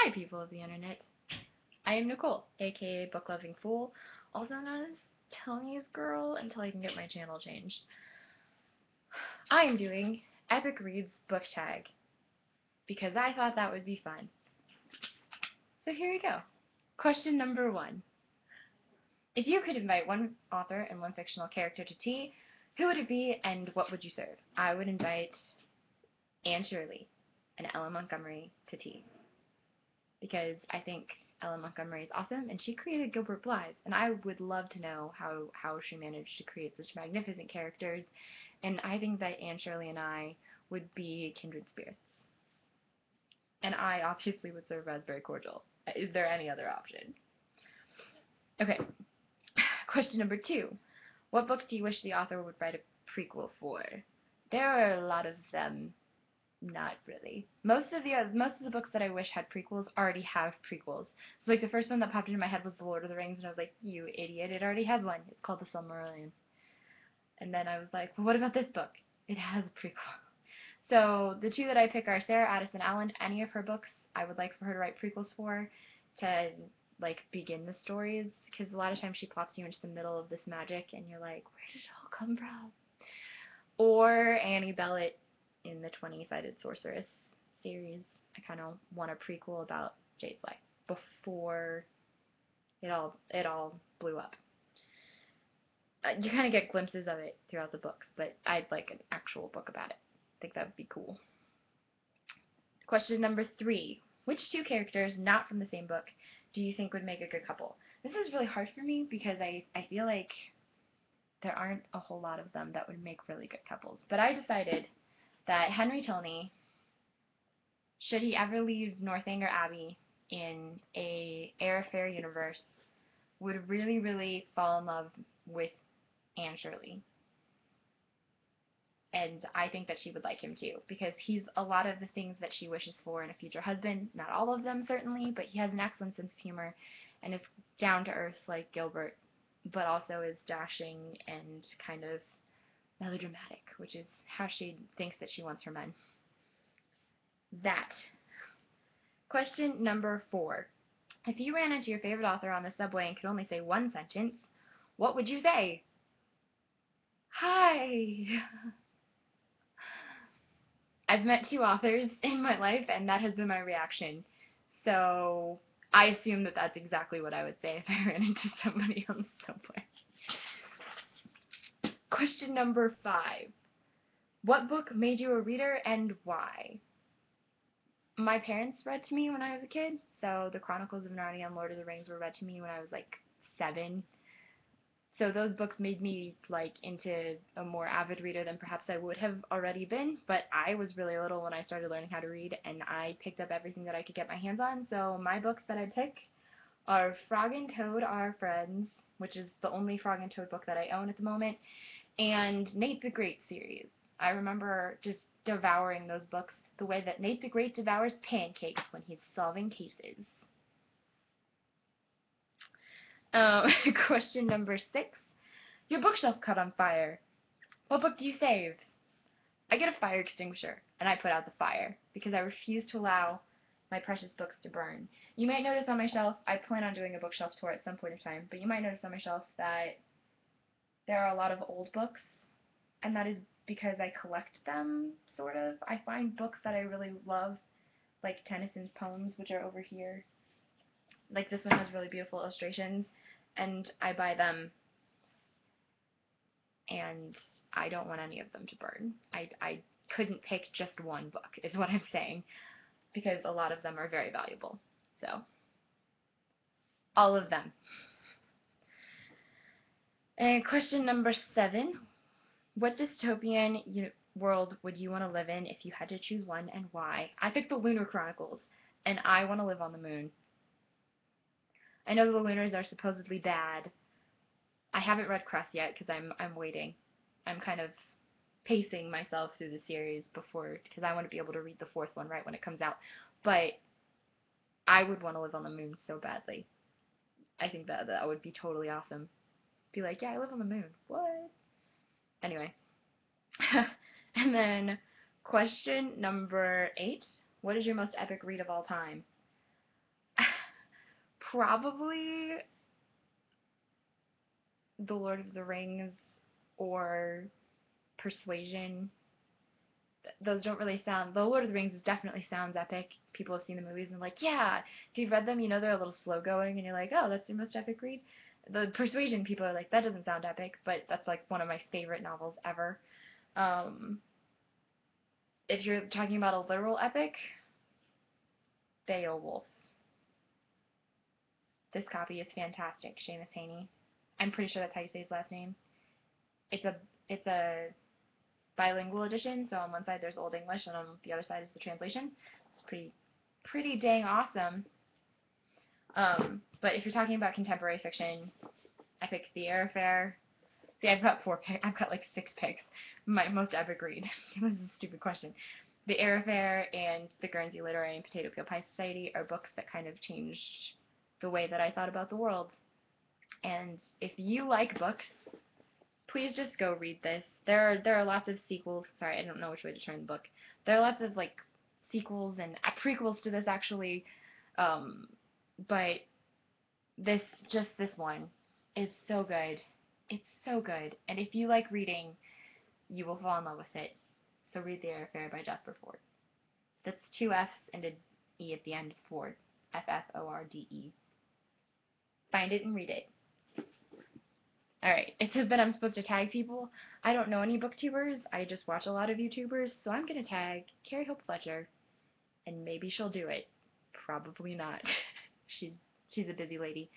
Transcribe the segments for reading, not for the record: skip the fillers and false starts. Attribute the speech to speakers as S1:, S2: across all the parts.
S1: Hi, people of the internet. I am Nicole, aka Book Loving Fool, also known as Tony's Girl until I can get my channel changed. I am doing Epic Reads Book Tag because I thought that would be fun. So here we go. Question number 1. If you could invite one author and one fictional character to tea, who would it be and what would you serve? I would invite Anne Shirley and Ellen Montgomery to tea, because I think Ellen Montgomery is awesome, and she created Gilbert Blythe, and I would love to know how she managed to create such magnificent characters, and I think that Anne Shirley and I would be kindred spirits. And I obviously would serve raspberry cordial. Is there any other option? Okay, question number 2. What book do you wish the author would write a prequel for? There are a lot of them. Not really. Most of the books that I wish had prequels already have prequels. So like the first one that popped into my head was The Lord of the Rings, and I was like, you idiot, it already has one. It's called The Silmarillion. And then I was like, well, what about this book? It has a prequel. So the two that I pick are Sarah Addison Allen. Any of her books I would like for her to write prequels for, to like begin the stories, because a lot of times she plops you into the middle of this magic and you're like, where did it all come from? Or Annie Bellett in the 20-Sided Sorceress series. I kind of want a prequel about Jade's life before it all blew up. You kind of get glimpses of it throughout the books, but I'd like an actual book about it. I think that would be cool. Question number 3. Which two characters not from the same book do you think would make a good couple? This is really hard for me because I feel like there aren't a whole lot of them that would make really good couples. But I decided that Henry Tilney, should he ever leave Northanger Abbey in a Air Fair universe, would really, really fall in love with Anne Shirley. And I think that she would like him too, because he's a lot of the things that she wishes for in a future husband. Not all of them, certainly, but he has an excellent sense of humor and is down to earth like Gilbert, but also is dashing and kind of melodramatic, which is how she thinks that she wants her men. That. Question number 4. If you ran into your favorite author on the subway and could only say one sentence, what would you say? Hi! I've met 2 authors in my life, and that has been my reaction. So I assume that that's exactly what I would say if I ran into somebody on the subway. Question number 5. What book made you a reader and why? My parents read to me when I was a kid, so the Chronicles of Narnia and Lord of the Rings were read to me when I was like 7. So those books made me like into a more avid reader than perhaps I would have already been, but I was really little when I started learning how to read, and I picked up everything that I could get my hands on. So my books that I pick are Frog and Toad Are Friends, which is the only Frog and Toad book that I own at the moment, and Nate the Great series. I remember just devouring those books the way that Nate the Great devours pancakes when he's solving cases. Question number 6. Your bookshelf caught on fire. What book do you save? I get a fire extinguisher, and I put out the fire, because I refuse to allow my precious books to burn. You might notice on my shelf, I plan on doing a bookshelf tour at some point in time, but you might notice on my shelf that there are a lot of old books, and that is because I collect them, sort of. I find books that I really love, like Tennyson's poems, which are over here. Like this one has really beautiful illustrations, and I buy them, and I don't want any of them to burn. I couldn't pick just one book, is what I'm saying, because a lot of them are very valuable. So, all of them. And question number 7. What dystopian world would you want to live in if you had to choose one, and why? I picked the Lunar Chronicles, and I want to live on the moon. I know the Lunars are supposedly bad. I haven't read Crust yet because I'm waiting. I'm kind of pacing myself through the series before, because I want to be able to read the 4th one right when it comes out. But I would want to live on the moon so badly. I think that would be totally awesome. Be like, yeah, I live on the moon. What? Anyway. And then question number 8. What is your most epic read of all time? probably The Lord of the Rings or Persuasion. Those don't really sound. The Lord of the Rings definitely sounds epic. People have seen the movies and like, yeah. If you've read them, you know they're a little slow going, and you're like, oh, that's your most epic read. The Persuasion people are like, that doesn't sound epic, but that's like one of my favorite novels ever. Um, if you're talking about a literal epic, Beowulf. This copy is fantastic. Seamus Heaney. I'm pretty sure that's how you say his last name. It's a it's a bilingual edition, so on one side there's Old English and on the other side is the translation. It's pretty dang awesome. But if you're talking about contemporary fiction, I pick The Air Affair. See, I've got I've got like 6 picks. My most epic read. This is a stupid question. The Air Affair and The Guernsey Literary and Potato Peel Pie Society are books that kind of changed the way that I thought about the world. And if you like books, please just go read this. There are lots of sequels. Sorry, I don't know which way to turn the book. There are lots of like sequels and prequels to this actually, but this one is so good. It's so good, and if you like reading, you will fall in love with it. So read The Air Affair by Jasper Fforde. That's 2 F's and an E at the end. Forde. F-F-O-R-D-E. Find it and read it. Alright, it says that I'm supposed to tag people. I don't know any booktubers. I just watch a lot of YouTubers, so I'm gonna tag Carrie Hope Fletcher, and maybe she'll do it. Probably not. she's a busy lady.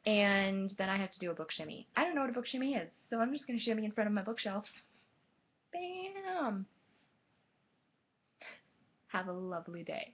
S1: And then I have to do a book shimmy. I don't know what a book shimmy is, so I'm just gonna shimmy in front of my bookshelf. Bam! Have a lovely day.